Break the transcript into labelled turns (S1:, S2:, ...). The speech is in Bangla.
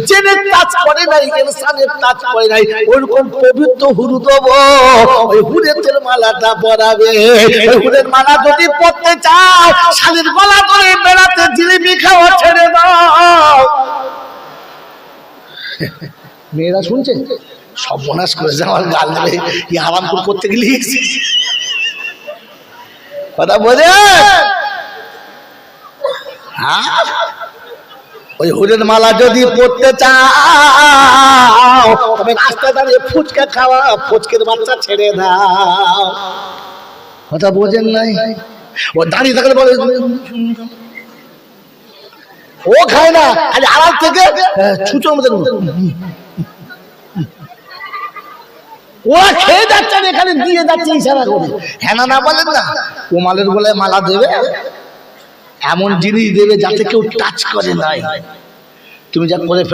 S1: জেনে টাচ করে নাই, ইনসানের টাচ করে নাই, ওরকম পবিত্র হুরু দেবো, ওই হুরের মালাটা পরাবে। ওই হুরের মালা যদি পড়তে চাও, শালীর গলা ধরে বেড়াতে জিলিপি খাওয়া ছেড়ে দাও। মেয়েরা শুনছে, সর্বনাশ করেছে আমার গাল ধরে, কি আরাম করতে গেলে কথা বোঝে। হ্যাঁ, ওই হুরের মালা যদি পড়তে চাও, তবে রাস্তায় দাঁড়িয়ে ফুচকা খাওয়া, ফুচকের বাচ্চা ছেড়ে দাও। কথা বোঝেন নাই? ও দাঁড়িয়ে থাকলে বলে ও খায় না, আজ আড়াল থেকে ছুঁচোর মধ্যে ওরা খেয়ে যাচ্ছে, এখানে দিয়ে যাচ্ছে ইশারা করে। হ্যাঁ না বলেন না, কোমালের বলে মালা দেবে, এমন জিনিস দেবে যাতে কেউ টাচ করে নাই। তুমি যা করে ফেলে